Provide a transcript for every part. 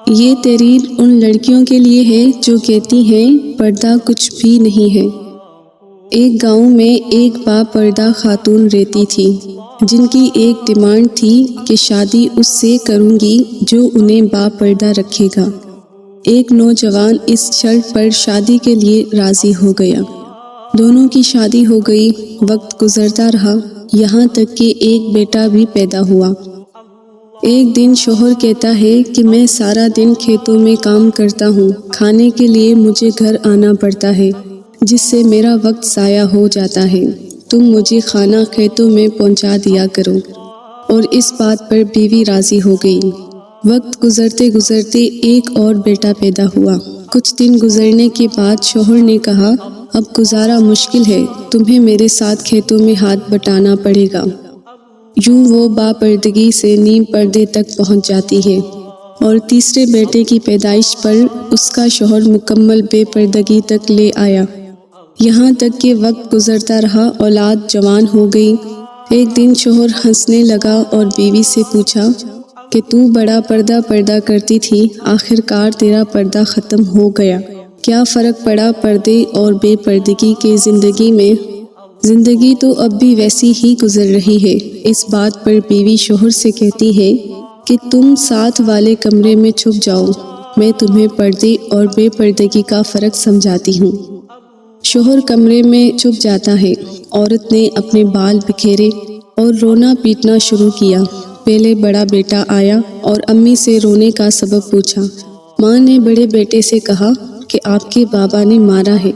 یہ تحریر ان لڑکیوں کے لیے ہے جو کہتی ہیں پردہ کچھ بھی نہیں ہے۔ ایک گاؤں میں ایک با پردہ خاتون رہتی تھی جن کی ایک ڈیمانڈ تھی کہ شادی اس سے کروں گی جو انہیں با پردہ رکھے گا۔ ایک نوجوان اس شرط پر شادی کے لیے راضی ہو گیا۔ دونوں کی شادی ہو گئی۔ وقت گزرتا رہا یہاں تک کہ ایک بیٹا بھی پیدا ہوا۔ ایک دن شوہر کہتا ہے کہ میں سارا دن کھیتوں میں کام کرتا ہوں، کھانے کے لیے مجھے گھر آنا پڑتا ہے جس سے میرا وقت ضائع ہو جاتا ہے، تم مجھے کھانا کھیتوں میں پہنچا دیا کرو۔ اور اس بات پر بیوی راضی ہو گئی۔ وقت گزرتے گزرتے ایک اور بیٹا پیدا ہوا۔ کچھ دن گزرنے کے بعد شوہر نے کہا اب گزارا مشکل ہے، تمہیں میرے ساتھ کھیتوں میں ہاتھ بٹانا پڑے گا۔ یوں وہ با پردگی سے نیم پردے تک پہنچ جاتی ہے اور تیسرے بیٹے کی پیدائش پر اس کا شوہر مکمل بے پردگی تک لے آیا۔ یہاں تک کہ وقت گزرتا رہا، اولاد جوان ہو گئی۔ ایک دن شوہر ہنسنے لگا اور بیوی سے پوچھا کہ تو بڑا پردہ کرتی تھی، آخر کار تیرا پردہ ختم ہو گیا، کیا فرق پڑا پردے اور بے پردگی کے زندگی میں؟ زندگی تو اب بھی ویسی ہی گزر رہی ہے۔ اس بات پر بیوی شوہر سے کہتی ہے کہ تم ساتھ والے کمرے میں چھپ جاؤ، میں تمہیں پردے اور بے پردگی کا فرق سمجھاتی ہوں۔ شوہر کمرے میں چھپ جاتا ہے۔ عورت نے اپنے بال بکھیرے اور رونا پیٹنا شروع کیا۔ پہلے بڑا بیٹا آیا اور امی سے رونے کا سبب پوچھا۔ ماں نے بڑے بیٹے سے کہا کہ آپ کے بابا نے مارا ہے۔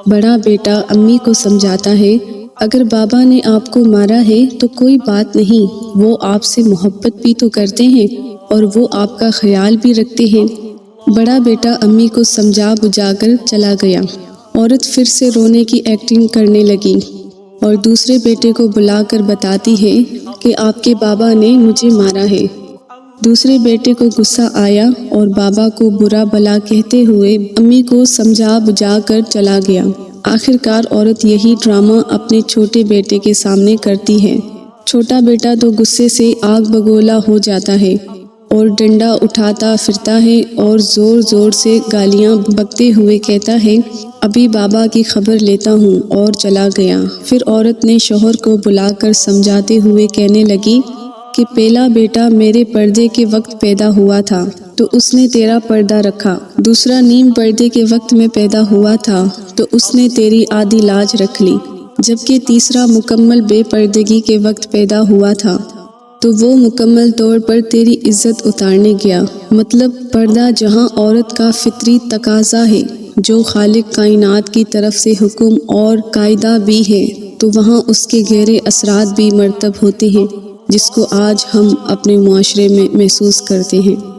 بڑا بیٹا امی کو سمجھاتا ہے اگر بابا نے آپ کو مارا ہے تو کوئی بات نہیں، وہ آپ سے محبت بھی تو کرتے ہیں اور وہ آپ کا خیال بھی رکھتے ہیں۔ بڑا بیٹا امی کو سمجھا بجھا کر چلا گیا۔ عورت پھر سے رونے کی ایکٹنگ کرنے لگی اور دوسرے بیٹے کو بلا کر بتاتی ہے کہ آپ کے بابا نے مجھے مارا ہے۔ دوسرے بیٹے کو غصہ آیا اور بابا کو برا بھلا کہتے ہوئے امی کو سمجھا بجھا کر چلا گیا۔ آخر کار عورت یہی ڈرامہ اپنے چھوٹے بیٹے کے سامنے کرتی ہے۔ چھوٹا بیٹا تو غصے سے آگ بگولا ہو جاتا ہے اور ڈنڈا اٹھاتا پھرتا ہے اور زور زور سے گالیاں بکتے ہوئے کہتا ہے ابھی بابا کی خبر لیتا ہوں، اور چلا گیا۔ پھر عورت نے شوہر کو بلا کر سمجھاتے ہوئے کہنے لگی کہ پہلا بیٹا میرے پردے کے وقت پیدا ہوا تھا تو اس نے تیرا پردہ رکھا، دوسرا نیم پردے کے وقت میں پیدا ہوا تھا تو اس نے تیری آدھی لاج رکھ لی، جبکہ تیسرا مکمل بے پردگی کے وقت پیدا ہوا تھا تو وہ مکمل طور پر تیری عزت اتارنے گیا۔ مطلب پردہ جہاں عورت کا فطری تقاضا ہے جو خالق کائنات کی طرف سے حکم اور قاعدہ بھی ہے، تو وہاں اس کے گہرے اثرات بھی مرتب ہوتے ہیں جس کو آج ہم اپنے معاشرے میں محسوس کرتے ہیں۔